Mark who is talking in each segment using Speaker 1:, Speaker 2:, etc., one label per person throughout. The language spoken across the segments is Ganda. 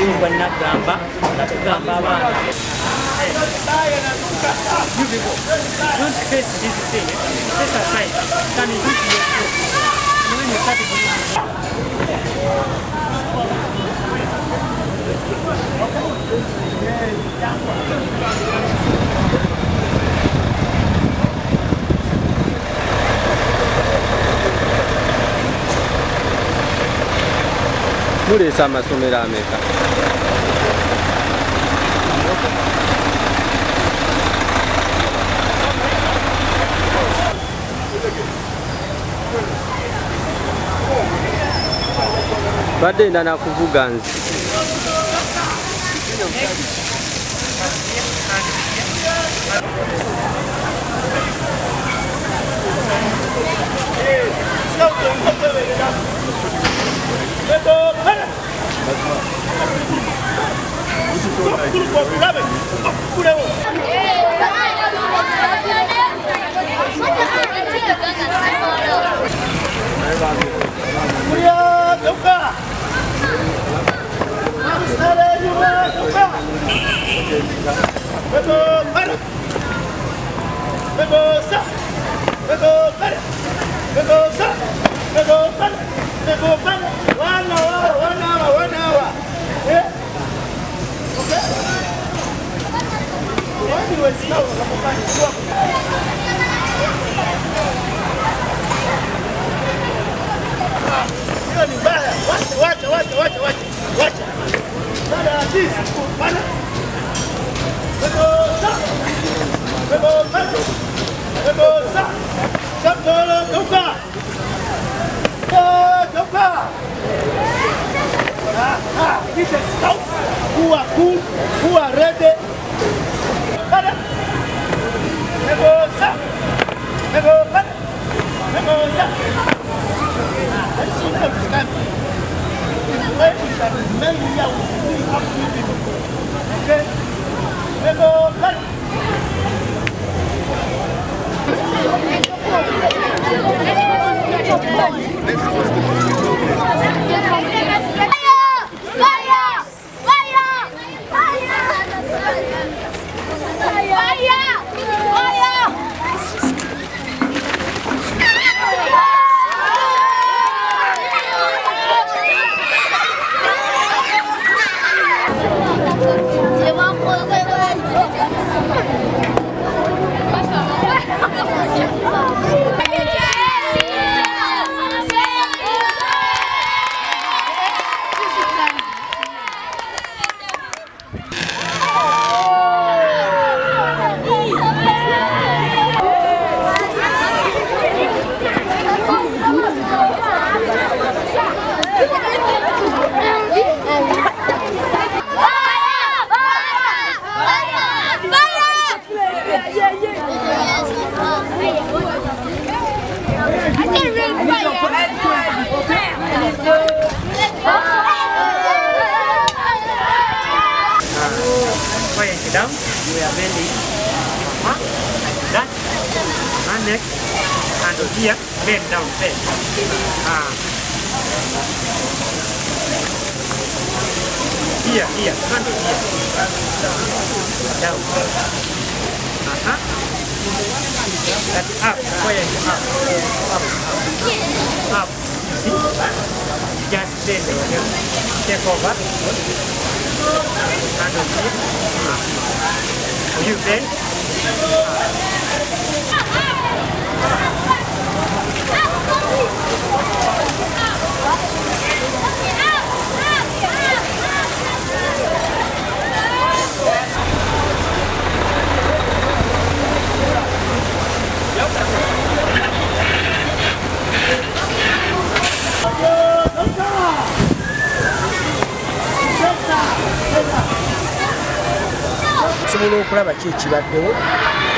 Speaker 1: Kayumba Nagamba natugamba abaana. You people, don't face this thing. Set aside. Can you do it yourself? When you start
Speaker 2: mulesa amasomero ameka? Badde ndana kuvuga nzi.
Speaker 3: These are scouts who are cool, who are ready.
Speaker 1: Down, we are bending that and next and here bend down, bend. Here, front here. Down. That's up, quiet, up. See? Just bend here. Take over. And here. You bend.
Speaker 3: Sobola okulaba ki ekibaddewo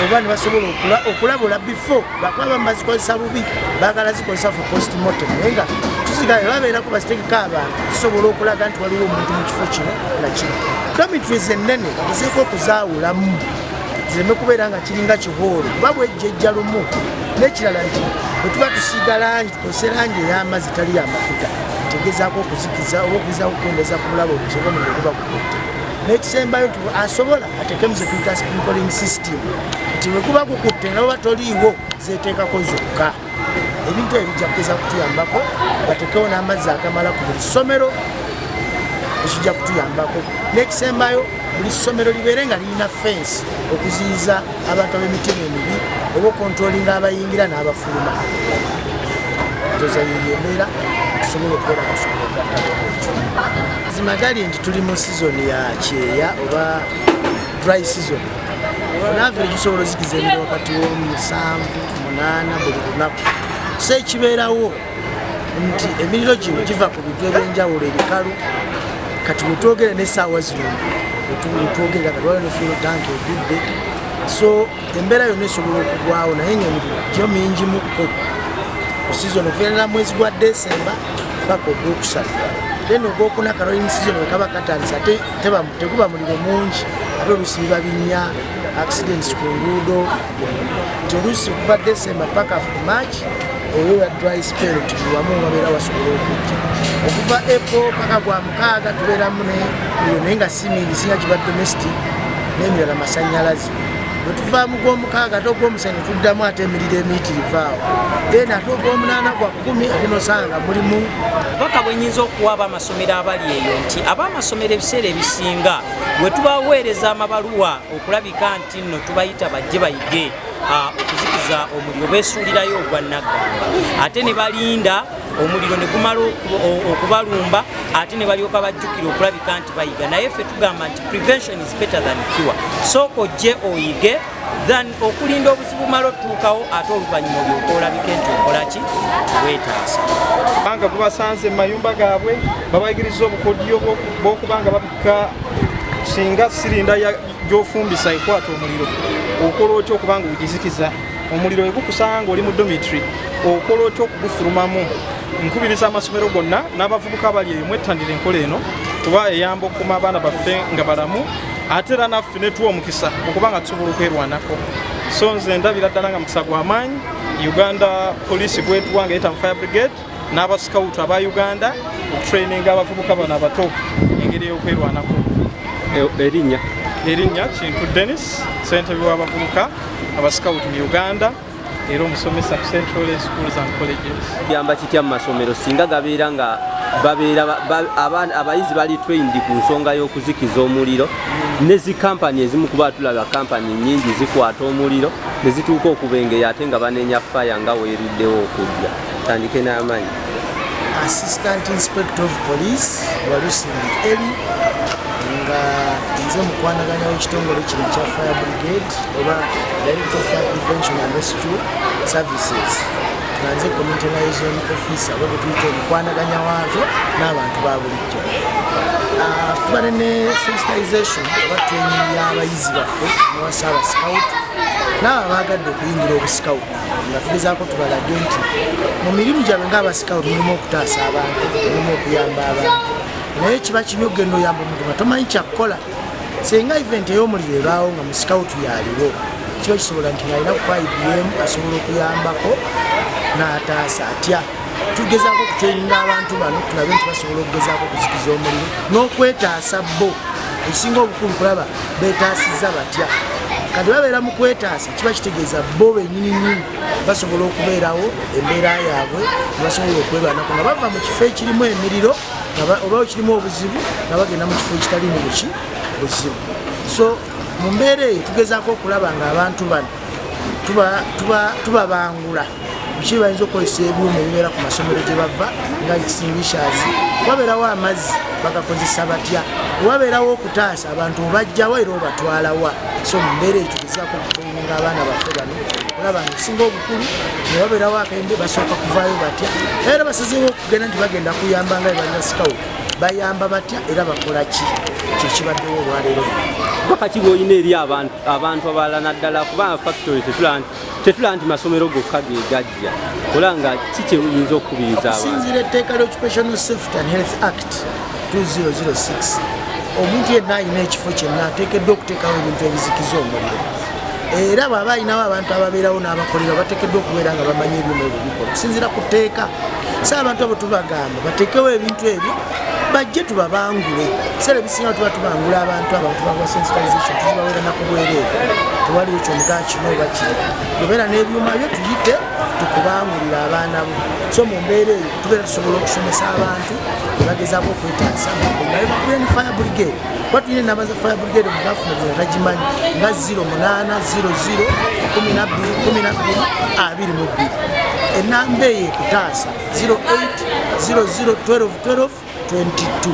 Speaker 3: oba ne basobola okulabula before bakuba bamazikozesa bubi baagala zikozesa for postmortem naye nga tusigale babeerako bazitegeko abantu tusobola okulaga nti waliwo omuntu mu kifo kino na kino dormitories ennene bagezeeko okuzaawulamu zireme kubeera nga kiringa kihoolo kuba bwejjejja lumu n'ekirala nti bwe tuba tusiiga langi tukozesa langi ey'amazzi tali y'amafuta tugezaako okuzikiza oba okugezaako okukendeza ku bulabo obusobola omuliro guba gukutte n'ekisembayo asobola ateekemu ze tuyita sprinkling system nti bwe guba gukutte nga oba toliiwo zeeteekako zokka ebintu ebyo bijja kugeza kutuyambako bateekewo n'amazzi agamala ku buli ssomero ekijja kutuyambako n'ekisembayo buli ssomero libeere nga lirina fensi okuziyiza abantu ab'emitima emibi oba okontrolinga abayingira n'abafuluma nzoza yeyembeera tusobola okubeera kasobola mazima gali nti tuli mu sizoni ya kyeya oba dry season onavire gisobola ozikiza emiro wakati w'omusanvu 8 buli lunaku so ekibeerawo nti emiriro gino giva ku bintu ebyenjawulo ebikalu kati wetwogere n'essaawa zino wetwogerera kati waliwo nefuiro tanki egudde so embeera yonna esobola okugwawo naye ngaemiriro gyo mingi mukko ku season okubeerera mwezi gwa December paka ogwokusatu then ogwokuna Caroline season wekaba katandise ate teguba muliro mungi ate oluusi biba binnya accidents ku nguudo nti oluusi okuva December paka March oyo ya dry spell tuliwamu wabeera wasobola okujja okuva April paka gwa mukaaga tubeeramu nemiliro naye nga si mingi singa kiba domestic n'emirala masannyalaze bwetuvaamu gw'omukaaga ate ogw'omusanyu tuddamu ate emiriro emiitirivaawo then ate ogw'omunaana gwa 10 ate nosanga mulimu
Speaker 4: baka bwenyinza okuwa abamasomero abali eyo nti abamasomero ebiseera ebisinga bwe tubaweereza amabaluwa okulabika nti nno tubayita bajje bayige okuzikiza omuliro beesuulirayo ogwa naggamba ate ne balinda omuliro ne gumala okubalumba ate ne balyoka bajjukira okulabika nti bayiga naye ffe tugamba nti prevention is better than cure sooka ojje oyige than okulinda obuzibu bumala otuukawo ate oluvannyuma olyoka olabike nti okolaki weetaasa
Speaker 5: kubanga gubasanze mu mayumba gaabwe babayigiriza obukodyo bw'okubanga babikka singa sirinda gy'ofumbisa ekwata omuliro okola otya okubanga ogizikiza omuliro egukusanga oli mu dormitory okola otya okugufulumamu nkubiriza amasomero gonna n'abavubuka abali eyo mwettanira enkola eno kuba eyamba okukuma abaana baffe nga balamu ate era naffe netuwa omukisa okubanga tusobola okwerwanako so nze ndabira ddala nga mukisa gw'amaanyi Uganda Police bwetuwa nga yeta mu Fire Brigade n'abascout aba Uganda okutraininga abavubuka bano abato engeri ey'okwerwanako erinnya Kintu Dennis ssentebe w'abavubuka abascout mu Uganda era omusomesa ku Central Schools and Colleges
Speaker 2: yamba kitya mu masomero singa gabeera nga abayizi bali trained ku nsonga y'okuzikiza omuliro nezi kampani ezimu kuba tulaba kampani nyingi zikwata omuliro ne zituuka okubengeya ate nga banenya fire nga weeriddewo okujja tandike n'amanyi
Speaker 3: Assistant Inspector of Police Walusimbi Eli nga nze mukwanaganya w'ekitongole kino kya Fire Brigade oba Director of Fire Prevention and Rescue Services nga nze Community Liaison Officer oba betuyita omukwanaganya waazo n'abantu ba bulijjo tuba ne sensitization oba training y'abayizi baffe n'ewasa abascout n'abo abaagadde okuyingira obuscout nga tugezaako tubalage nti mu mirimu gyabwe ng'abascout mulimu okutaasa abantu mulimu okuyamba abantu naye kiba kibi okugenda oyamba omuntu nga tomanyi kyakukola singa event ey'omuliro ebaawo nga mu scout yaliwo kiba kisobola nti ng'alina ku IBM asobola okuyambako n'ataasa atya tugezaako okutreninga abantu bano tulabe nti basobola okugezaako okuzikiza omuliro n'okwetaasa bo ekisinga obukulu kulaba beetaasizza batya kati babeera mu kwetaasa kiba kitegeeza bo bennyini basobola okubeerawo embeera yaabwe nebasobola okwerwanako nga bava mu kifo ekirimu emiriro oba ekirimu obuzibu nga bagenda mu kifo ekitalimu buzibu so mu mbeera eyo tugezaako okulaba nga abantu bano tubabangula biki bayinza okukozesa ebyuma ebibeera ku masomero gye bava nga extinguishers wabeerawo amazzi bagakozesa batya wabeerawo okutaasa abantu obajjawo era obatwalawa so mu mbeera eyo tugezaako okutraininga abaana baffe bano olaba nga ekisinga obukulu ne babeerawo akayimbe basooka kuvaayo batya era basazeewo okugenda nti bagenda kuyamba nga ebalina scout bayamba batya era bakola ki kyekibaddewo olwaleero
Speaker 2: bakati bw'olina eri abantu abalala naddala kubanga factory tetula nti masomero gokka ge gajja ola nga ki kyeyinza okukubiriza abantu
Speaker 3: okusinziira etteeka ly'Occupational Safety and Health Act 2006 omuntu yenna alina ekifo kyenna ateekeddwa okuteekawo ebintu ebizikiza omuliro era bw'aba alinawo abantu ababeerawo n'abakolera bateekeddwa okubeera nga bamanyi ebyuma ebyo bikola okusinziira ku tteeka si abantu abo tubagamba bateekewo ebintu ebyo bajje tubabangule ebiseera ebisinga tuba tubangula abantu tubawa sensitization tuzibaweera nakubwereere tewaliwo kyomugaa kino oba kiri obeera n'ebyuma byo tuyite tukubangulira abaana bo so mu mbeera eyo tubeera tusobola okusomesa abantu nebagezaako okwetaasa nga bakubira ne fire brigade kuba tulina enamba za fire brigade mu gavumenti zina tagimanyi nga 0800121222 enamba eyo ekutaasa 0800121222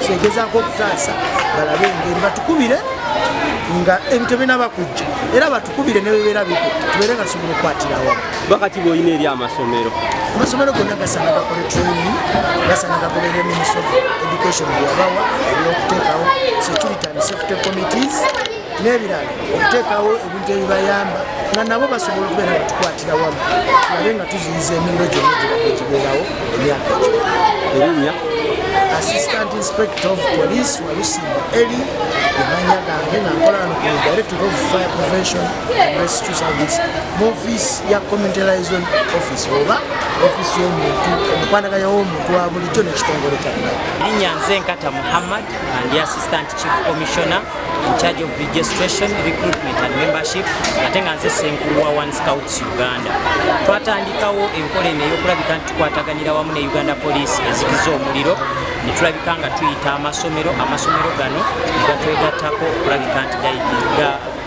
Speaker 3: so egezaako okutaasa balabe engeri batukubire nga ebintu binaba kujja era batukubire ne bebeera bikutte tubeere nga tusobola okukwatirawo
Speaker 2: bakati bw'olina eri amasomero
Speaker 3: gonna gasaana gakole training gasaana gagoberere Ministry of Education byeyabawa ebyokuteekawo security and safety committees n'ebirala okuteekawo ebintu ebibayamba nga nabo basobola okubeera nga tukwatira wamu tulabe nga tuziyiza emiriro gyonna gibadde gibeerawo emyaka egyo
Speaker 2: erinnya
Speaker 3: Assistant Inspector of Police Walusimba Eli emanya gange nga nkola wano ku Director of Fire Prevention and Rescue Service mu office ya Community Liaison Office oba office y'omuntu omukwanaganya w'omuntu wa bulijjo n'ekitongole kyaffe.
Speaker 4: Erinnya nze Nkata Muhammad and the Assistant Chief Commissioner in charge of registration, recruitment and membership ate nga nze Ssenkulu wa One Scouts Uganda. Twatandikawo enkola eno ey'okulabika nti tukwataganira wamu ne Uganda Police ezikiza omuliro ne tulabika nga tuyita amasomero gano ne gatwegattako okulabika nti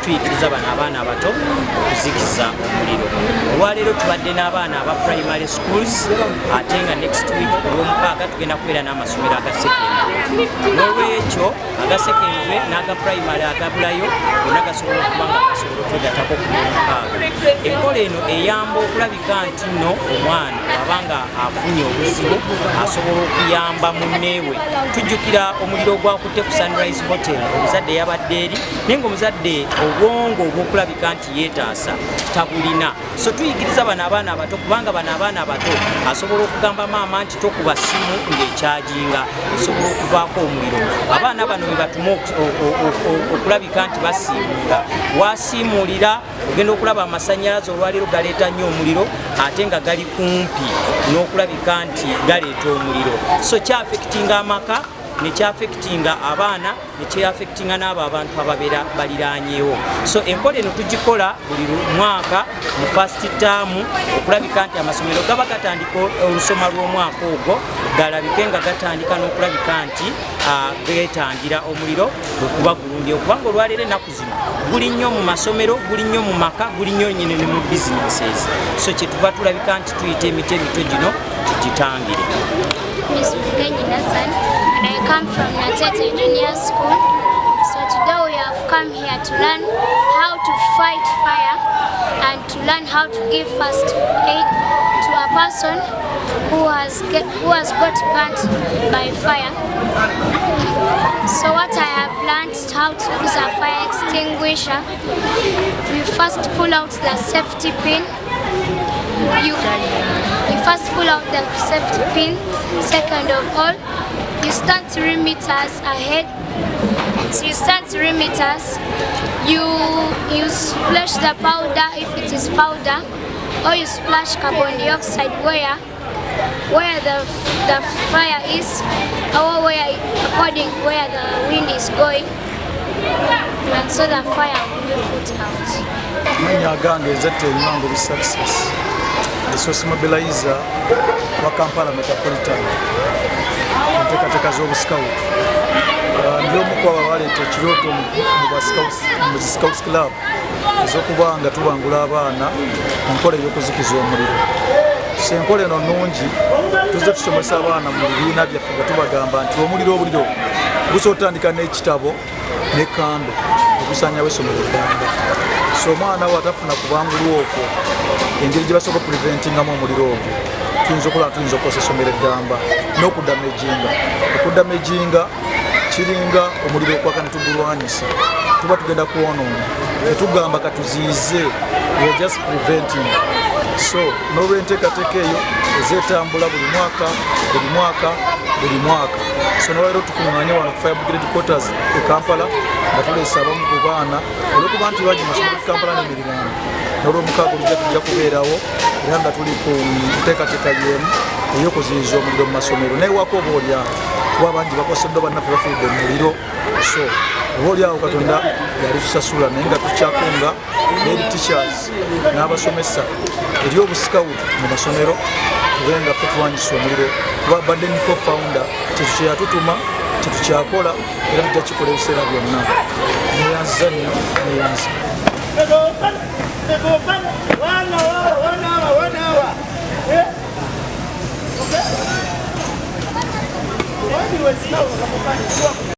Speaker 4: tuyitiriza bano abaana abato okuzikiza omuliro. Olwaleero tubadde n'abaana aba primary schools ate nga next week olw'omukaaga tugenda kubeera n'amasomero aga secondary. N'olwekyo aga secondary n'aga primary agabulayo gonna gasobola okuba nga gasobola okwegattako ku lw'omukaaga. Enkola eno eyamba okulabika nti nno omwana abanga afunye obuzibu asobola okuyamba munneewe. Tujjukira omuliro ogwakutte ku Sunrise Hotel omuzadde yabadde eri naye ng'omuzadde obwongo obw'okulabika nti yeetaasa tabulina. So tuyigiriza bano abaana abato kubanga bano abaana abato asobola okugamba maama nti tokuba ssimu ng'ekyajinga esobola okuvaako omuliro. Abaana bano be batuma okulabika nti basiimuula. Wasiimuulira ogenda okulaba amasannyalaze olwaleero galeeta nnyo omuliro ate nga gali kumpi n'okulabika nti galeeta omuliro. So kyafekitinga amaka nekyafekitinga abaana nekyafekitinga n'abo abantu ababeera baliraanyeewo. So enkola eno tugikola buli mwaka mu first term okulabika nti amasomero gaba gatandika olusoma lw'omwaka ogwo galabike nga gatandika n'okulabika nti geetangira omuliro okuba gulungi okubanga olwaleero ennaku zino guli nnyo mu masomero guli nnyo mu maka guli nnyo nyine ne mu businesses. So kyetuba tulabika nti tuyita emiti emito gino tugitangire.
Speaker 6: And I come from Natete Junior School. So today we have come here to learn how to fight fire and to learn how to give first aid to a person who has got burnt by fire. So what I have learned how to use a fire extinguisher. We first pull out the safety pin. You first pull out the safety pin. Second of all, you stand 3 meters ahead. So you stand 3 meters. You splash the powder if it is powder, or you splash carbon dioxide where the fire is, or according where the wind is going, and so the fire will be put out.
Speaker 7: Manya gange zete Imango with success. The source mobilizer wa Kampala Metropolitan. Teka z'obu scout. Ndio mukwa waleeta ekirooto mu Scouts Club ez'okuba nga tubangula abaana mu nkola ey'okuzikiza omuliro. Enkola eno nnungi tuzze tusomesa abaana mu bibiina byaffe nga tubagamba nti omuliro gusootandika n'ekitabo ne kando okusanyawo essomero ddamba. So omwana bw'atafuna kubangulwa okwo engeri gye basobola okupreventingamu omuliro ogwo tuyinza okukosa essomero eddamba n'okudamaginga kiringa omuliro okwaka ne tugulwanyisa tuba tugenda kwonoona tetugamba katuziize we are just preventing. so n'olwenteekateeka eyo ezeetambula buli mwaka so nolwaleero tukuŋŋaanye wano ku Fire Brigade Quarters e Kampala nga tuleesa abamu ku baana olwokuba nti lwagi masomero e Kampala n'emiriraano n'olwomukaaga olujja tujja kubeerawo era nga tuli ku nteekateeka y'emu ey'okuziyiza omuliro mu masomero naye wako oba olyawo kuba abangi bakoseddwa bannaffe bafiiridde omuliro so oba olyawo Katonda yali tusasula naye nga tukyakunga n'eri teachers n'abasomesa eri obusikawuti mu masomero tube nga ffe tulwanyisa omuliro kuba badde niko founder kintu kye yatutuma tetukyakola era tujja kikola ebiseera byonna neyanziza nnyo neyanza